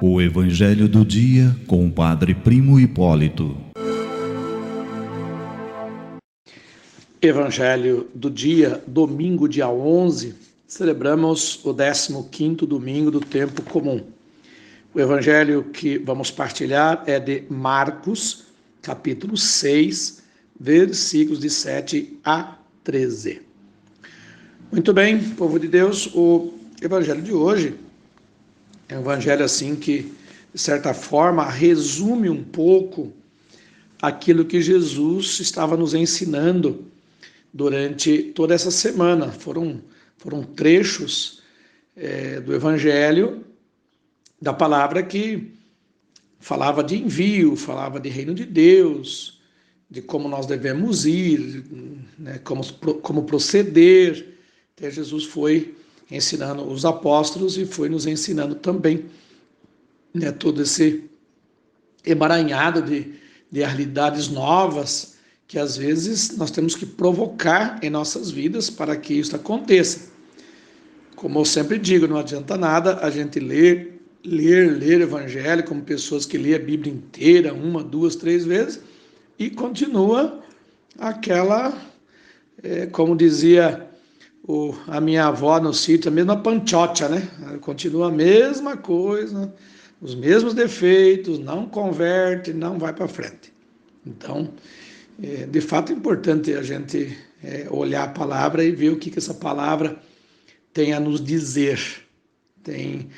O Evangelho do Dia com o Padre Primo Hipólito. Evangelho do dia, domingo, dia 11, celebramos o 15º domingo do tempo comum. O evangelho que vamos partilhar é de Marcos, capítulo 6, versículos de 7 a 13. Muito bem, povo de Deus, o evangelho de hoje é um evangelho assim que, de certa forma, resume um pouco aquilo que Jesus estava nos ensinando durante toda essa semana. Foram trechos do Evangelho, da palavra que falava de envio, falava de reino de Deus, de como nós devemos ir, né, como proceder. Até Jesus foi ensinando os apóstolos e foi nos ensinando também, né, todo esse emaranhado de realidades novas que às vezes nós temos que provocar em nossas vidas para que isso aconteça. Como eu sempre digo, não adianta nada a gente ler Evangelho como pessoas que lêem a Bíblia inteira, 1, 2, 3 vezes, e continua aquela, como dizia a minha avó no sítio, a mesma panchocha, né? Continua a mesma coisa, os mesmos defeitos, não converte, não vai para frente. Então, de fato é importante a gente olhar a palavra e ver o que essa palavra tem a nos dizer, tem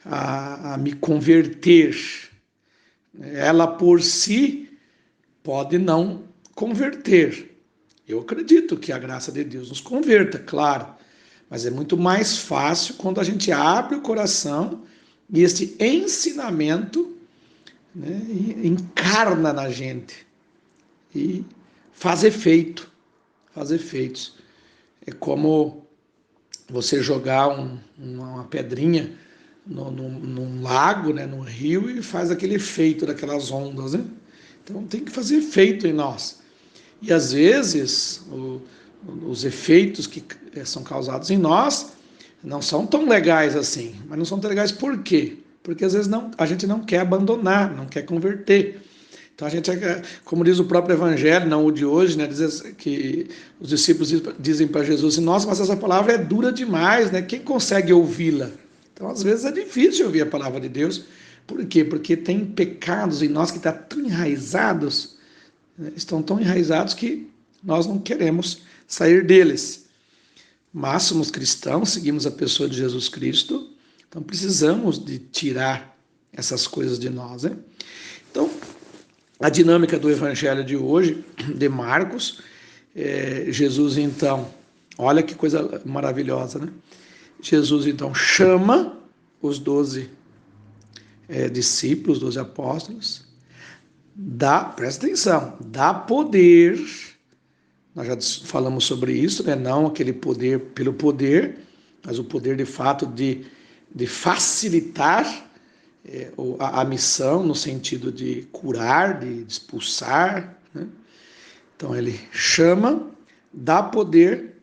a me converter. Ela por si pode não converter. Eu acredito que a graça de Deus nos converta, claro, mas é muito mais fácil quando a gente abre o coração e esse ensinamento, né, encarna na gente e faz efeitos. É como você jogar uma pedrinha num lago, né, num rio, e faz aquele efeito daquelas ondas, né? Então tem que fazer efeito em nós. E às vezes os efeitos que são causados em nós não são tão legais assim. Mas não são tão legais por quê? Porque às vezes a gente não quer abandonar, não quer converter. Então a gente, como diz o próprio Evangelho, não o de hoje, né, diz que os discípulos dizem para Jesus assim: nossa, mas essa palavra é dura demais, né? Quem consegue ouvi-la? Então às vezes é difícil ouvir a palavra de Deus. Por quê? Porque tem pecados em nós que estão tão enraizados, né, estão tão enraizados que nós não queremos sair deles. Mas somos cristãos, seguimos a pessoa de Jesus Cristo, então precisamos de tirar essas coisas de nós, né? Então, a dinâmica do evangelho de hoje, de Marcos, Jesus então, olha que coisa maravilhosa, né? Jesus então chama os 12 discípulos, 12 apóstolos, presta atenção, dá poder, nós já falamos sobre isso, né? Não aquele poder pelo poder, mas o poder de fato de facilitar a missão, no sentido de curar, de expulsar, né? Então ele chama, dá poder,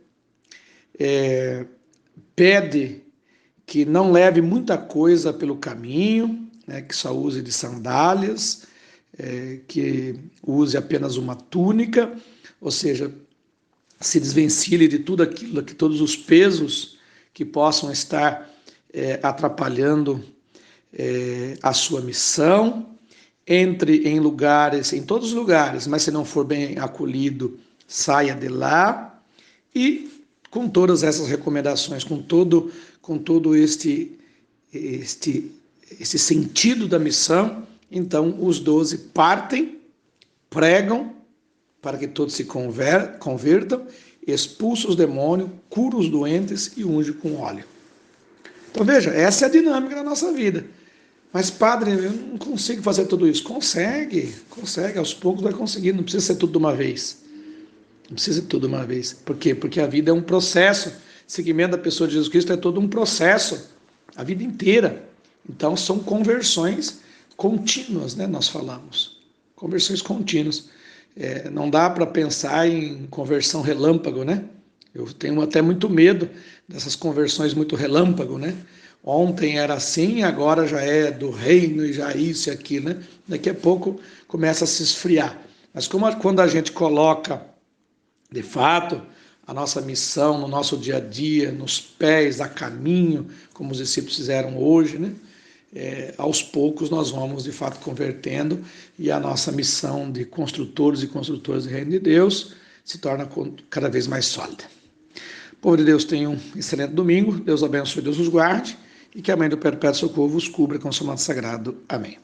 pede que não leve muita coisa pelo caminho, né? Que só use de sandálias, que use apenas uma túnica, ou seja, se desvencilhe de tudo aquilo, que todos os pesos que possam estar atrapalhando a sua missão. Entre em lugares, em todos os lugares, mas se não for bem acolhido, saia de lá. E com todas essas recomendações, com todo este sentido da missão, então os 12 partem, pregam para que todos se convertam, expulsam os demônios, curam os doentes e ungem com óleo. Então veja, essa é a dinâmica da nossa vida. Mas, padre, eu não consigo fazer tudo isso. Consegue, aos poucos vai conseguir, não precisa ser tudo de uma vez. Não precisa ser tudo de uma vez. Por quê? Porque a vida é um processo. O seguimento da pessoa de Jesus Cristo é todo um processo, a vida inteira. Então, são conversões contínuas, né? Nós falamos. Conversões contínuas. Não dá para pensar em conversão relâmpago, né? Eu tenho até muito medo dessas conversões muito relâmpago, né? Ontem era assim, agora já é do reino e já isso e aquilo, né? Daqui a pouco começa a se esfriar. Mas quando a gente coloca, de fato, a nossa missão no nosso dia a dia, nos pés, a caminho, como os discípulos fizeram hoje, né? Aos poucos nós vamos, de fato, convertendo e a nossa missão de construtores e construtoras do reino de Deus se torna cada vez mais sólida. Povo de Deus, tenha um excelente domingo. Deus abençoe, Deus os guarde e que a Mãe do Perpétuo Socorro vos cubra com o seu manto sagrado. Amém.